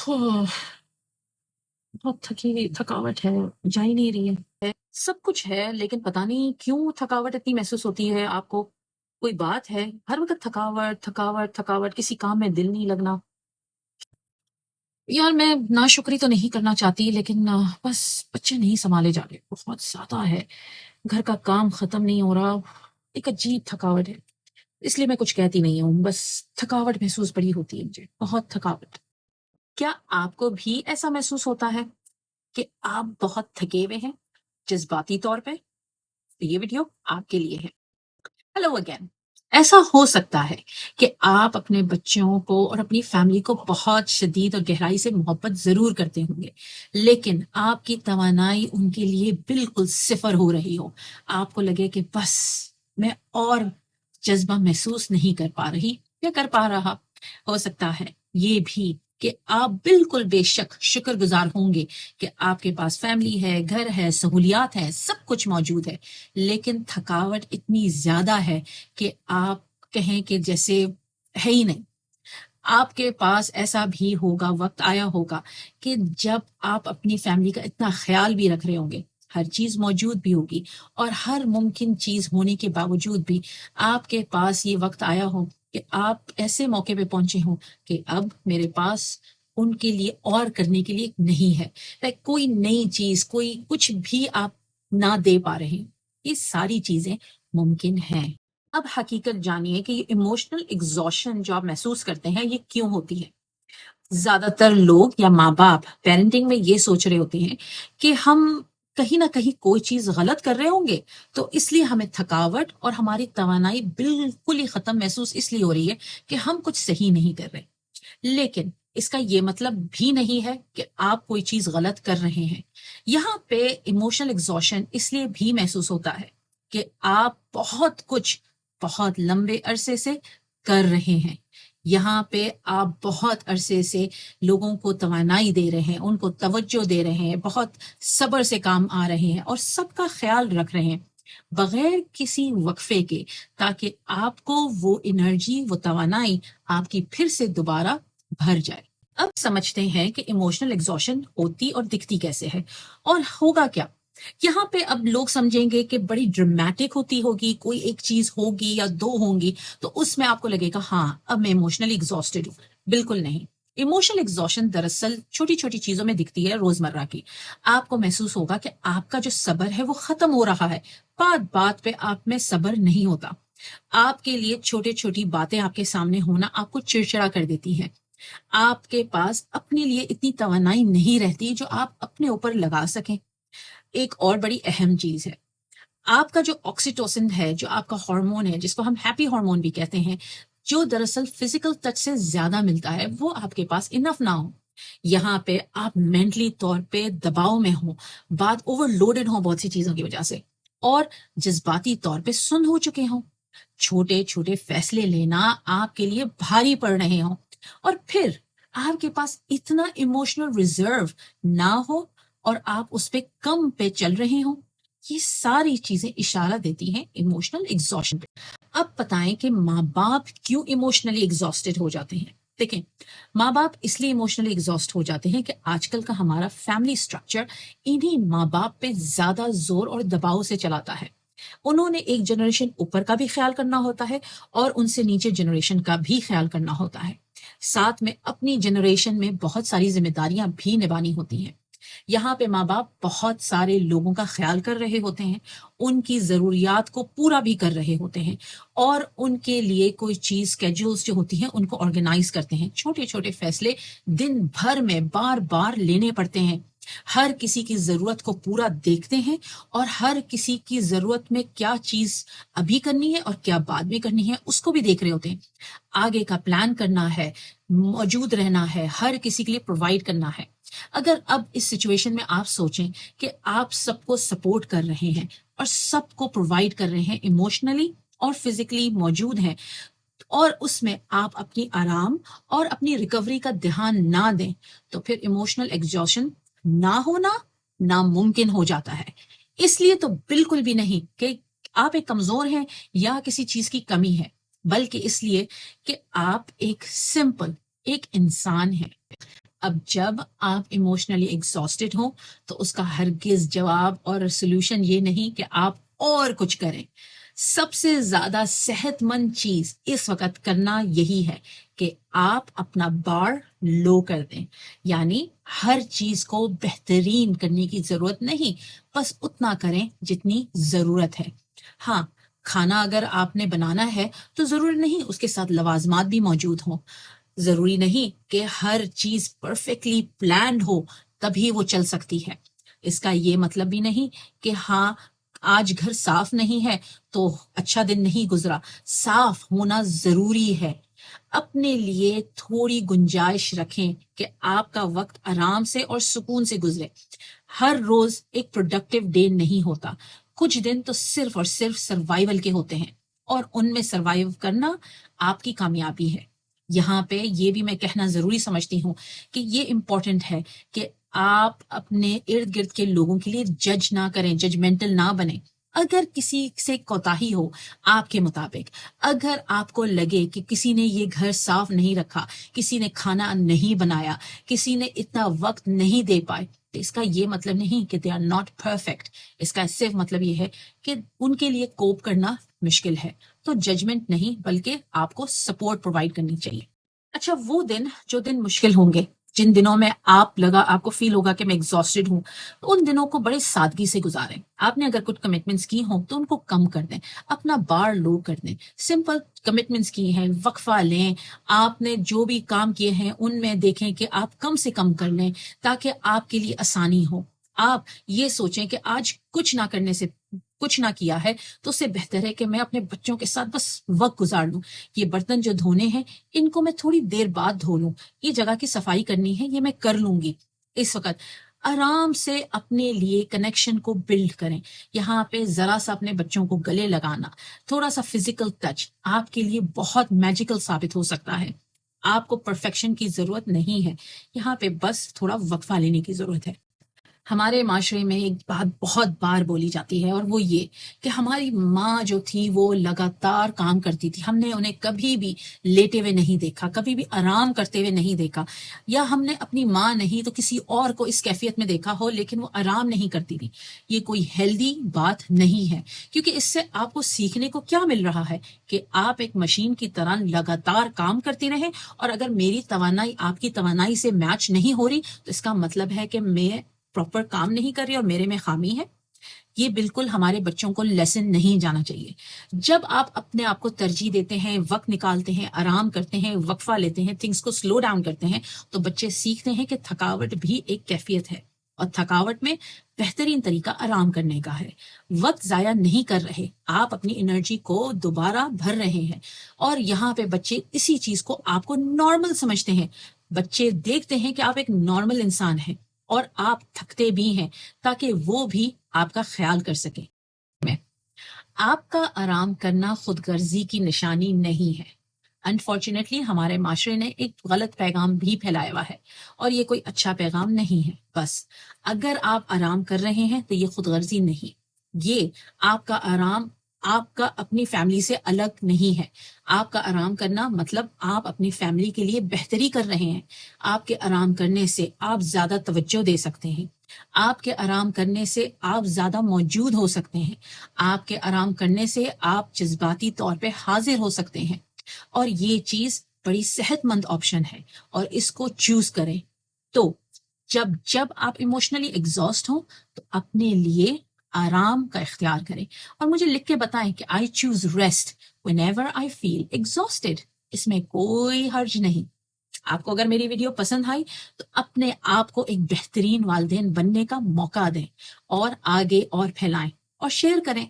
ओह! बहुत थकावट है, जा ही नहीं रही है। सब कुछ है, लेकिन पता नहीं क्यों थकावट इतनी महसूस होती है आपको? कोई बात है? हर वक़्त थकावट, थकावट, थकावट, किसी काम में दिल नहीं लगना। यार, मैं नाशुक्री तो नहीं करना चाहती, लेकिन बस बच्चे नहीं सँभाले जा रहे, बहुत ज़्यादा है। घर का काम खत्म नहीं हो रहा, एक अजीब थकावट है। इसलिए मैं कुछ कहती नहीं हूँ, बस थकावट महसूस बड़ी होती है मुझे, बहुत थकावट। क्या आपको भी ऐसा महसूस होता है कि आप बहुत थके हुए हैं, जज़्बाती तौर पे? तो ये वीडियो आपके लिए है। Hello again. ऐसा हो सकता है कि आप अपने बच्चों को और अपनी फैमिली को बहुत शदीद और गहराई से मोहब्बत ज़रूर करते होंगे, लेकिन आपकी तवानाई उनके लिए बिल्कुल सिफ़र हो रही हो। आपको लगे कि बस मैं और जज़्बा महसूस नहीं कर पा रही या कर पा रहा। हो सकता है ये भी कि आप बिल्कुल बेशक शुक्रगुज़ार होंगे कि आपके पास फैमिली है, घर है, सहूलियात हैं, सब कुछ मौजूद है। लेकिन थकावट इतनी ज़्यादा है कि आप कहें कि जैसे है ही नहीं। आपके पास ऐसा भी होगा, वक़्त आया होगा कि जब आप अपनी फैमिली का इतना ख़्याल भी रख रहे होंगे, हर चीज़ मौजूद भी होगी और हर मुमकिन चीज़ होने के बावजूद भी आपके पास ये वक़्त आया हो कि आप ऐसे मौके पे पहुँचे हों कि अब मेरे पास उनके लिए और करने के लिए नहीं है। लाइक कोई नई चीज़, कोई कुछ भी आप ना दे पा रहे हैं। ये सारी चीज़ें मुमकिन हैं। अब हकीकत जानिए कि ये इमोशनल एग्जॉशन जो आप महसूस करते हैं, ये क्यों होती है? ज़्यादातर लोग या माँ-बाप पेरेंटिंग में ये सोच रहे होते हैं कि हम कहीं न कहीं कोई चीज़ गलत कर रहे होंगे, तो इसलिए हमें थकावट और हमारी तवानाई बिल्कुल ही खत्म महसूस इसलिए हो रही है कि हम कुछ सही नहीं कर रहे। लेकिन इसका ये मतलब भी नहीं है कि आप कोई चीज़ गलत कर रहे हैं। यहाँ पे इमोशनल एग्ज़ॉशन इसलिए भी महसूस होता है कि आप बहुत कुछ बहुत लंबे अरसे से कर रहे हैं। यहाँ पे आप बहुत अरसे से लोगों को तवानाई दे रहे हैं, उनको तवज्जो दे रहे हैं, बहुत सब्र से काम आ रहे हैं और सबका ख़्याल रख रहे हैं, बगैर किसी वक़्फ़े के, ताकि आपको वो एनर्जी, वो तवानाई आपकी फिर से दोबारा भर जाए। अब समझते हैं कि इमोशनल एग्जॉशन होती और दिखती कैसे है और होगा क्या। यहाँ पे अब लोग समझेंगे कि बड़ी ड्रामेटिक होती होगी, कोई एक चीज होगी या दो होंगी, तो उसमें आपको लगेगा हाँ अब मैं इमोशनली एग्जॉस्टेड हूँ। बिल्कुल नहीं। इमोशनल एग्जॉशन दरअसल छोटी छोटी चीजों में दिखती है रोजमर्रा की। आपको महसूस होगा कि आपका जो सब्र है वो खत्म हो रहा है। बात बात पे आप में सब्र नहीं होता। आपके लिए छोटी छोटी बातें आपके सामने होना आपको चिड़चिड़ा कर देती हैं। आपके पास अपने लिए इतनी तवानाई नहीं रहती जो आप अपने ऊपर लगा सकें। एक और बड़ी अहम चीज़ है, आपका जो ऑक्सीटोसिन है, जो आपका हार्मोन है, जिसको हम हैप्पी हार्मोन भी कहते हैं, जो दरअसल फिज़िकल टच से ज़्यादा मिलता है, वो आपके पास इनफ ना हो। यहाँ पे आप मेंटली तौर पे दबाव में हो, बात ओवरलोडेड हो बहुत सी चीज़ों की वजह से और जज़्बाती तौर पे सुन्न हो चुके हों। छोटे-छोटे फैसले लेना आपके लिए भारी पड़ रहे हों और फिर आपके पास इतना इमोशनल रिज़र्व ना हो और आप उस पे कम पे चल रहे हों। ये सारी चीज़ें इशारा देती हैं इमोशनल एग्ज़ॉशन पे। अब बताएँ कि माँ-बाप क्यों इमोशनली एग्ज़ॉस्टेड हो जाते हैं? देखें, माँ-बाप इसलिए इमोशनली एग्ज़ॉस्ट हो जाते हैं कि आजकल का हमारा फैमिली स्ट्रक्चर इन्हीं माँ-बाप पे ज़्यादा ज़ोर और दबाव से चलाता है। उन्होंने एक जनरेशन ऊपर का भी ख्याल करना होता है और उनसे नीचे जनरेशन का भी ख्याल करना होता है। साथ में अपनी जनरेशन में बहुत सारी ज़िम्मेदारियाँ भी निभानी होती हैं। यहाँ पे माँ-बाप बहुत सारे लोगों का ख़्याल कर रहे होते हैं, उनकी ज़रूरियात को पूरा भी कर रहे होते हैं और उनके लिए कोई चीज़ शेड्यूल्स जो होती हैं, उनको ऑर्गेनाइज़ करते हैं। छोटे-छोटे फ़ैसले दिन भर में बार-बार लेने पड़ते हैं। हर किसी की ज़रूरत को पूरा देखते हैं और हर किसी की ज़रूरत में क्या चीज़ अभी करनी है और क्या बाद में करनी है, उसको भी देख रहे होते हैं। आगे का प्लान करना है, मौजूद रहना है, हर किसी के लिए प्रोवाइड करना है। अगर अब इस सिचुएशन में आप सोचें कि आप सबको सपोर्ट कर रहे हैं और सबको प्रोवाइड कर रहे हैं, इमोशनली और फिज़िकली मौजूद हैं और उसमें आप अपनी आराम और अपनी रिकवरी का ध्यान ना दें, तो फिर इमोशनल एग्ज़ॉशन ना होना नामुमकिन हो जाता है। इसलिए तो बिल्कुल भी नहीं कि आप एक कमज़ोर हैं या किसी चीज़ की कमी है, बल्कि इसलिए कि आप एक इंसान हैं। اب جب آپ ایموشنلی ایگزاسٹڈ ہوں تو اس کا ہرگز جواب اور سولوشن یہ نہیں کہ آپ اور کچھ کریں. سب سے زیادہ صحت مند چیز اس وقت کرنا یہی ہے کہ آپ اپنا بار لو کر دیں. یعنی ہر چیز کو بہترین کرنے کی ضرورت نہیں، بس اتنا کریں جتنی ضرورت ہے. ہاں، کھانا اگر آپ نے بنانا ہے تو ضروری نہیں اس کے ساتھ لوازمات بھی موجود ہوں. ضروری نہیں کہ ہر چیز پرفیکٹلی پلانڈ ہو تبھی وہ چل سکتی ہے. اس کا یہ مطلب بھی نہیں کہ ہاں آج گھر صاف نہیں ہے تو اچھا دن نہیں گزرا. صاف ہونا ضروری ہے. اپنے لیے تھوڑی گنجائش رکھیں کہ آپ کا وقت آرام سے اور سکون سے گزرے. ہر روز ایک پروڈکٹیو ڈے نہیں ہوتا. کچھ دن تو صرف اور صرف سروائیول کے ہوتے ہیں، اور ان میں سروائیو کرنا آپ کی کامیابی ہے. یہاں پہ یہ بھی میں کہنا ضروری سمجھتی ہوں کہ یہ امپورٹنٹ ہے کہ آپ اپنے ارد گرد کے لوگوں کے لیے جج نہ کریں، ججمنٹل نہ بنیں. اگر کسی سے کوتاہی ہو آپ کے مطابق، اگر آپ کو لگے کہ کسی نے یہ گھر صاف نہیں رکھا، کسی نے کھانا نہیں بنایا، کسی نے اتنا وقت نہیں دے پائے، تو اس کا یہ مطلب نہیں کہ دے آر ناٹ پرفیکٹ. اس کا صرف مطلب یہ ہے کہ ان کے لیے کوپ کرنا مشکل ہے. تو ججمنٹ نہیں بلکہ آپ کو سپورٹ پرووائڈ کرنی چاہیے. اچھا، وہ دن جو دن مشکل ہوں گے، جن دنوں میں آپ کو فیل ہوگا کہ میں ایگزاسٹڈ ہوں، ان دنوں کو بڑے سادگی سے گزاریں. آپ نے اگر کچھ کمٹمنٹس کی ہوں تو ان کو کم کر دیں، اپنا بار لو کر دیں. سمپل کمٹمنٹس کی ہیں، وقفہ لیں. آپ نے جو بھی کام کیے ہیں ان میں دیکھیں کہ آپ کم سے کم کر لیں تاکہ آپ کے لیے آسانی ہو. آپ یہ سوچیں کہ آج کچھ نہ کیا ہے تو اس سے بہتر ہے کہ میں اپنے بچوں کے ساتھ بس وقت گزار لوں. یہ برتن جو دھونے ہیں ان کو میں تھوڑی دیر بعد دھو لوں. یہ جگہ کی صفائی کرنی ہے، یہ میں کر لوں گی. اس وقت آرام سے اپنے لیے کنیکشن کو بلڈ کریں. یہاں پہ ذرا سا اپنے بچوں کو گلے لگانا، تھوڑا سا فزیکل ٹچ آپ کے لیے بہت میجیکل ثابت ہو سکتا ہے. آپ کو پرفیکشن کی ضرورت نہیں ہے، یہاں پہ بس تھوڑا وقفہ لینے کی ضرورت ہے. ہمارے معاشرے میں ایک بات بہت بار بولی جاتی ہے، اور وہ یہ کہ ہماری ماں جو تھی وہ لگاتار کام کرتی تھی. ہم نے انہیں کبھی بھی لیٹے ہوئے نہیں دیکھا، کبھی بھی آرام کرتے ہوئے نہیں دیکھا. یا ہم نے اپنی ماں نہیں تو کسی اور کو اس کیفیت میں دیکھا ہو لیکن وہ آرام نہیں کرتی تھی. یہ کوئی ہیلدی بات نہیں ہے، کیونکہ اس سے آپ کو سیکھنے کو کیا مل رہا ہے کہ آپ ایک مشین کی طرح لگاتار کام کرتی رہیں، اور اگر میری توانائی آپ کی توانائی سے میچ نہیں ہو رہی تو اس کا مطلب ہے کہ میں پراپر کام نہیں کر رہی اور میرے میں خامی ہے. یہ بالکل ہمارے بچوں کو لیسن نہیں جانا چاہیے. جب آپ اپنے آپ کو ترجیح دیتے ہیں، وقت نکالتے ہیں، آرام کرتے ہیں، وقفہ لیتے ہیں، تھنگس کو سلو ڈاؤن کرتے ہیں، تو بچے سیکھتے ہیں کہ تھکاوٹ بھی ایک کیفیت ہے، اور تھکاوٹ میں بہترین طریقہ آرام کرنے کا ہے. وقت ضائع نہیں کر رہے، آپ اپنی انرجی کو دوبارہ بھر رہے ہیں. اور یہاں پہ بچے اسی چیز کو آپ کو نارمل سمجھتے ہیں. بچے دیکھتے ہیں کہ آپ ایک نارمل انسان ہیں اور آپ تھکتے بھی ہیں، تاکہ وہ بھی آپ کا خیال کر سکیں. آپ کا آرام کرنا خود غرضی کی نشانی نہیں ہے. انفارچونیٹلی ہمارے معاشرے نے ایک غلط پیغام بھی پھیلایا ہوا ہے، اور یہ کوئی اچھا پیغام نہیں ہے. بس اگر آپ آرام کر رہے ہیں تو یہ خود غرضی نہیں. یہ آپ کا آرام آپ کا اپنی فیملی سے الگ نہیں ہے. آپ کا آرام کرنا مطلب آپ اپنی فیملی کے لیے بہتری کر رہے ہیں. آپ کے آرام کرنے سے آپ زیادہ توجہ دے سکتے ہیں. آپ کے آرام کرنے سے آپ زیادہ موجود ہو سکتے ہیں. آپ کے آرام کرنے سے آپ جذباتی طور پہ حاضر ہو سکتے ہیں. اور یہ چیز بڑی صحت مند آپشن ہے، اور اس کو چوز کریں. تو جب آپ ایموشنلی ایگزاسٹ ہوں تو اپنے لیے آرام کا اختیار کریں، اور مجھے لکھ کے بتائیں کہ I choose rest whenever I feel exhausted. اس میں کوئی حرج نہیں. آپ کو اگر میری ویڈیو پسند آئی تو اپنے آپ کو ایک بہترین والدین بننے کا موقع دیں، اور آگے اور پھیلائیں اور شیئر کریں.